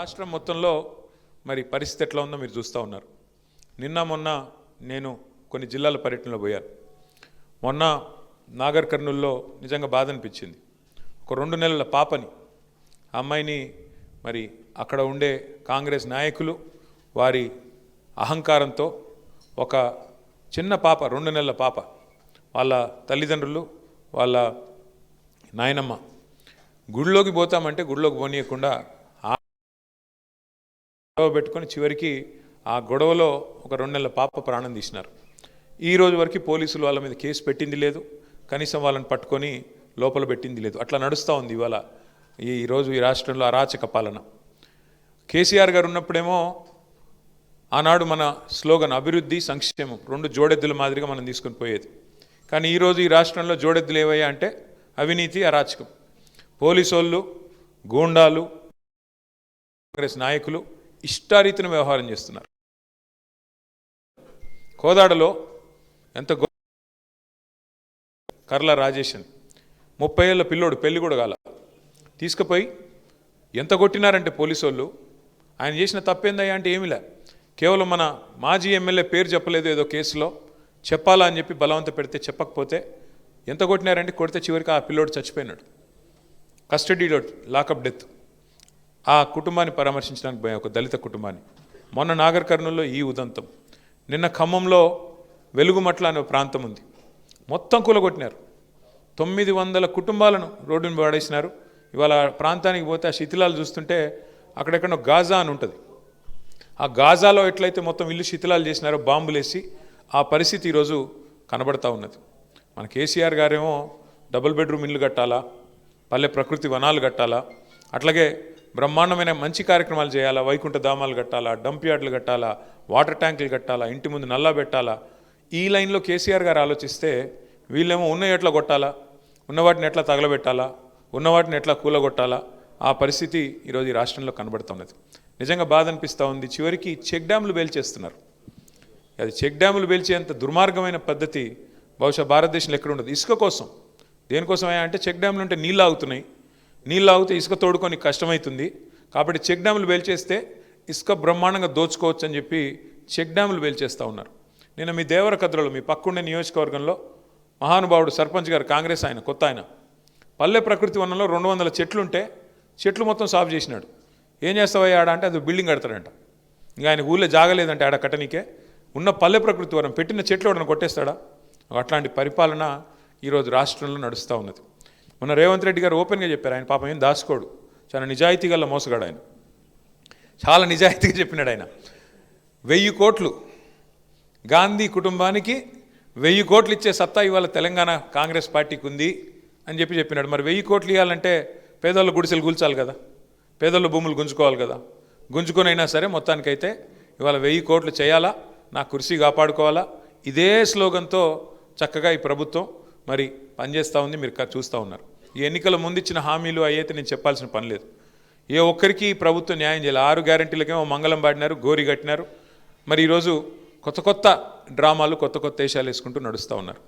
రాష్ట్రం మొత్తంలో మరి పరిస్థితి ఎట్లా ఉందో మీరు చూస్తూ ఉన్నారు. నిన్న మొన్న నేను కొన్ని జిల్లాల పర్యటనలో పోయాను. మొన్న నాగర్ కర్నూల్లో నిజంగా బాధ అనిపించింది. ఒక 2 నెలల పాపని అమ్మాయిని మరి అక్కడ ఉండే కాంగ్రెస్ నాయకులు వారి అహంకారంతో ఒక చిన్న పాప 2 నెలల పాప వాళ్ళ తల్లిదండ్రులు వాళ్ళ నాయనమ్మ గుడిలోకి పోతామంటే గుడిలోకి పోనీయకుండా గొడవ పెట్టుకొని చివరికి ఆ గొడవలో ఒక 2 నెలల పాప ప్రాణం తీసినారు. ఈ రోజు వరకు పోలీసులు వాళ్ళ మీద కేసు పెట్టింది లేదు, కనీసం వాళ్ళని పట్టుకొని లోపల పెట్టింది లేదు. అట్లా నడుస్తూ ఉంది ఇవాళ ఈరోజు ఈ రాష్ట్రంలో అరాచక పాలన. కేసీఆర్ గారు ఉన్నప్పుడేమో ఆనాడు మన స్లోగన్ అభివృద్ధి సంక్షేమం 2 జోడెద్దుల మాదిరిగా మనం తీసుకొని పోయేది. కానీ ఈరోజు ఈ రాష్ట్రంలో జోడెద్దులు ఏవయ్యా అంటే అవినీతి, అరాచకం. పోలీసు వాళ్ళు, గూండాలు, కాంగ్రెస్ నాయకులు ఇష్టారీతిన వ్యవహారం చేస్తున్నారు. కోదాడలో ఎంత కర్ల రాజేష్ అని 30 ఏళ్ళ పిల్లోడు, పెళ్లి కూడా కాల, తీసుకుపోయి ఎంత కొట్టినారంటే పోలీసు వాళ్ళు. ఆయన చేసిన తప్పేందయ్యా అంటే ఏమిలే, కేవలం మన మాజీ ఎమ్మెల్యే పేరు చెప్పలేదు ఏదో కేసులో, చెప్పాలా అని చెప్పి బలవంత పెడితే చెప్పకపోతే ఎంత కొట్టినారంటే కొడితే చివరికి ఆ పిల్లోడు చచ్చిపోయినాడు. కస్టడీలో లాకప్ డెత్. ఆ కుటుంబాన్ని పరామర్శించడానికి పోయాం, ఒక దళిత కుటుంబాన్ని. మొన్న నాగర్ కర్నూల్లో ఈ ఉదంతం. నిన్న ఖమ్మంలో వెలుగుమట్ల అనే ప్రాంతం ఉంది, మొత్తం కూలగొట్టినారు. 900 కుటుంబాలను రోడ్డును పడేసినారు. ఇవాళ ప్రాంతానికి పోతే ఆ శిథిలాలు చూస్తుంటే అక్కడెక్కడో గాజా అని ఉంటుంది. ఆ గాజాలో ఎట్లయితే మొత్తం ఇల్లు శిథిలాలు చేసినారో బాంబులేసి, ఆ పరిస్థితి ఈరోజు కనబడతా ఉన్నది. మన కేసీఆర్ గారేమో డబుల్ బెడ్రూమ్ ఇల్లు కట్టాలా, పల్లె ప్రకృతి వనాలు కట్టాలా, అట్లాగే బ్రహ్మాండమైన మంచి కార్యక్రమాలు చేయాలా, వైకుంఠ ధామాలు కట్టాలా, డంప్ యార్డులు కట్టాలా, వాటర్ ట్యాంకులు కట్టాలా, ఇంటి ముందు నల్లా పెట్టాలా. ఈ లైన్లో కేసీఆర్ గారు ఆలోచిస్తే వీళ్ళేమో ఉన్న ఎట్లా కొట్టాలా, ఉన్నవాటిని ఎట్లా తగలబెట్టాలా, ఉన్నవాటిని ఎట్లా కూలగొట్టాలా, ఆ పరిస్థితి ఈరోజు ఈ రాష్ట్రంలో కనబడుతున్నది. నిజంగా బాధ అనిపిస్తూ ఉంది. చివరికి చెక్ డ్యాములు పేల్చేస్తున్నారు. అది చెక్ డ్యాములు పేల్చేంత దుర్మార్గమైన పద్ధతి బహుశా భారతదేశంలో ఎక్కడ ఉండదు. ఇసుక కోసం, దేనికోసమయ్యా అంటే చెక్ డ్యాములు ఉంటే నీళ్ళు ఆగుతున్నాయి, నీళ్ళు ఆగితే ఇసుక తోడుకొని కష్టమవుతుంది. కాబట్టి చెక్ డ్యాములు పేల్చేస్తే ఇసుక బ్రహ్మాండంగా దోచుకోవచ్చు అని చెప్పి చెక్ డ్యాములు పేల్చేస్తూ ఉన్నారు. నేను మీ దేవరకద్రలో, మీ పక్కుండే నియోజకవర్గంలో మహానుభావుడు సర్పంచ్ గారు, కాంగ్రెస్ ఆయన, కొత్త ఆయన, పల్లె ప్రకృతి వనంలో 200 చెట్లు ఉంటే చెట్లు మొత్తం సాఫ్ చేసినాడు. ఏం చేస్తావయ్యా ఆడ అంటే అది బిల్డింగ్ కడతాడంట. ఇంకా ఆయన ఊళ్ళో జాగలేదంటే ఆడ కట్టనికే. ఉన్న పల్లె ప్రకృతి వనం పెట్టిన చెట్లు ఎవడన్నా కొట్టేస్తాడా? అట్లాంటి పరిపాలన ఈరోజు రాష్ట్రంలో నడుస్తూ ఉన్నది. మొన్న రేవంత్ రెడ్డి గారు ఓపెన్గా చెప్పారు, ఆయన పాపం ఏం దాచుకోడు, చాలా నిజాయితీ గల మోసగాడు ఆయన. చాలా నిజాయితీగా చెప్పినాడు ఆయన. 1000 కోట్లు గాంధీ కుటుంబానికి 1000 కోట్లు ఇచ్చే సత్తా ఇవాళ తెలంగాణ కాంగ్రెస్ పార్టీకి ఉంది అని చెప్పినాడు. మరి 1000 కోట్లు ఇవ్వాలంటే పేదోళ్ళ గుడిసెలు కూల్చాలి కదా, పేదోళ్ళ భూములు గుంజుకోవాలి కదా. గుంజుకొనైనా సరే మొత్తానికైతే ఇవాళ 1000 కోట్లు చేయాలా, నా కుర్సీ కాపాడుకోవాలా, ఇదే స్లోగన్తో చక్కగా ఈ ప్రభుత్వం మరి పనిచేస్తూ ఉంది. మీరు చూస్తూ ఉన్నారు. ఈ ఎన్నికల ముందు ఇచ్చిన హామీలు అయితే నేను చెప్పాల్సిన పని లేదు. ఏ ఒక్కరికి ప్రభుత్వం న్యాయం చేయాలి. 6 గ్యారెంటీలకేమో మంగళం పాడినారు, గోరి కట్టినారు. మరి ఈరోజు కొత్త కొత్త డ్రామాలు, కొత్త కొత్త వేషాలు వేసుకుంటూ నడుస్తూ ఉన్నారు.